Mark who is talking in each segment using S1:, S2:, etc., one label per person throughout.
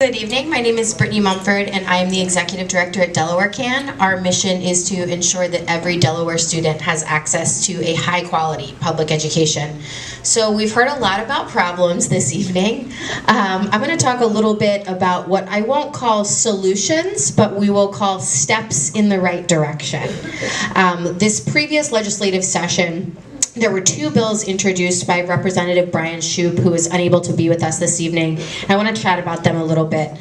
S1: Good evening, my name is Britney Mumford and I am the Executive Director at Delaware CAN. Our mission is to ensure that every Delaware student has access to a high quality public education. So we've heard a lot about problems this evening. I'm going to talk a little bit about what I won't call solutions, but we will call steps in the right direction. This previous legislative session, there were two bills introduced by Representative Brian Shoup, who is unable to be with us this evening. I want to chat about them a little bit.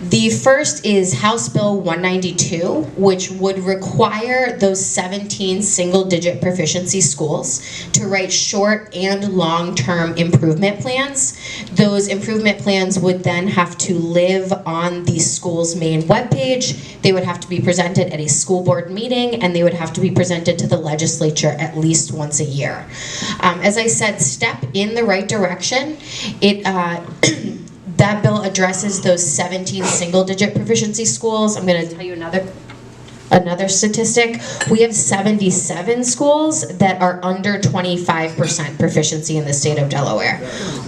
S1: The first is House Bill 192, which would require those 17 single-digit proficiency schools to write short and long-term improvement plans. Those improvement plans would then have to live on the school's main webpage. They would have to be presented at a school board meeting, and they would have to be presented to the legislature at least once a year. As I said, step in the right direction. That bill addresses those 17 single-digit proficiency schools. I'm going to tell you another statistic. We have 77 schools that are under 25% proficiency in the state of Delaware.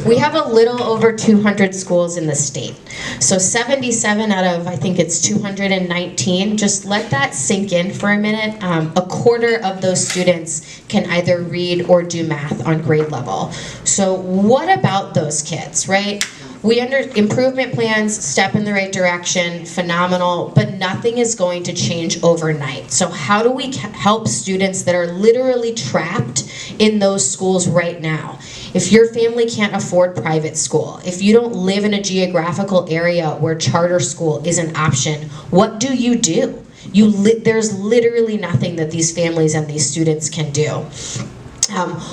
S1: We have a little over 200 schools in the state. So 77 out of, I think it's 219. Just let that sink in for a minute. A quarter of those students can either read or do math on grade level. So what about those kids, right? Improvement plans, step in the right direction, phenomenal, but nothing is going to change overnight. So how do we help students that are literally trapped in those schools right now? If your family can't afford private school, if you don't live in a geographical area where charter school is an option, what do you do? There's literally nothing that these families and these students can do.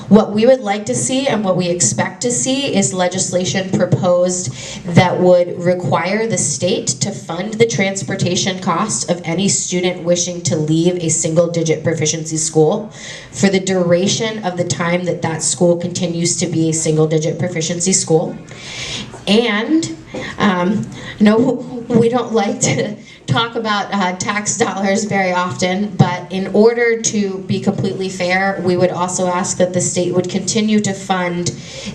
S1: What we would like to see and what we expect to see is legislation proposed that would require the state to fund the transportation cost of any student wishing to leave a single-digit proficiency school for the duration of the time that that school continues to be a single-digit proficiency school. And no, we don't like to talk about tax dollars very often, but in order to be completely fair, we would also ask that the state would continue to fund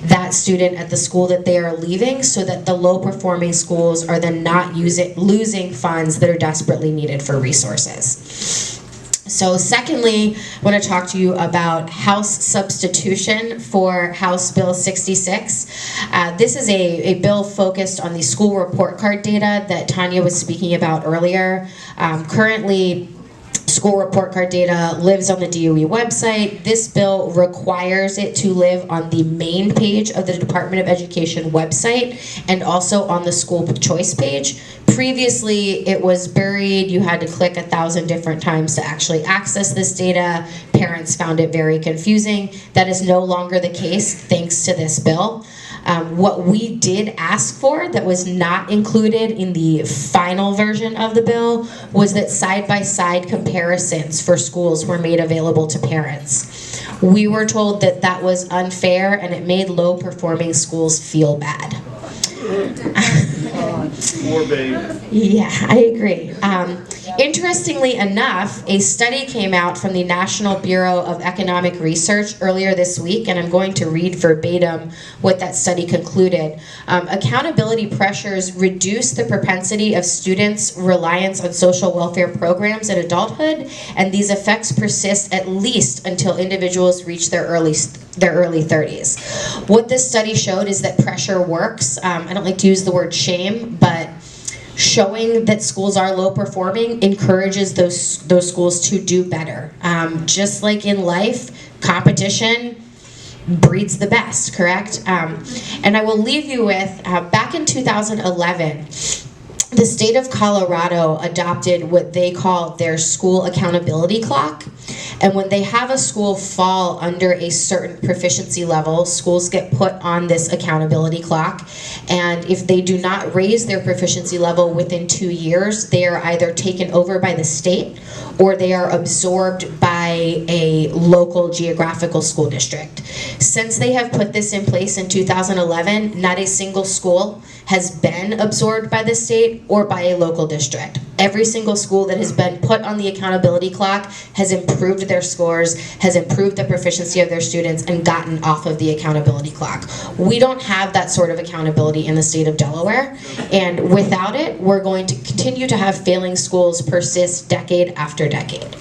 S1: that student at the school that they are leaving so that the low-performing schools are then not losing funds that are desperately needed for resources. So secondly, I want to talk to you about House substitution for House Bill 66. This is a bill focused on the school report card data that Tanya was speaking about earlier. Currently, school report card data lives on the DOE website. This bill requires it to live on the main page of the Department of Education website and also on the school choice page. Previously, it was buried. You had to click 1,000 different times to actually access this data. Parents found it very confusing. That is no longer the case thanks to this bill. What we did ask for that was not included in the final version of the bill was that side-by-side comparisons for schools were made available to parents. We were told that that was unfair and it made low-performing schools feel bad.
S2: More baby.
S1: Yeah, I agree. Interestingly enough, a study came out from the National Bureau of Economic Research earlier this week, and I'm going to read verbatim what that study concluded. Accountability pressures reduce the propensity of students' reliance on social welfare programs in adulthood, and these effects persist at least until individuals reach their early 30s. What this study showed is that pressure works. I don't like to use the word shame, but showing that schools are low performing encourages those schools to do better. Just like in life, competition breeds the best, correct? And I will leave you with, back in 2011, the state of Colorado adopted what they call their school accountability clock. And when they have a school fall under a certain proficiency level, schools get put on this accountability clock. And if they do not raise their proficiency level within 2 years, they are either taken over by the state or they are absorbed by a local geographical school district. Since they have put this in place in 2011, not a single school has been absorbed by the state or by a local district. Every single school that has been put on the accountability clock has improved their scores, has improved the proficiency of their students, and gotten off of the accountability clock. We don't have that sort of accountability in the state of Delaware, and without it, we're going to continue to have failing schools persist decade after decade.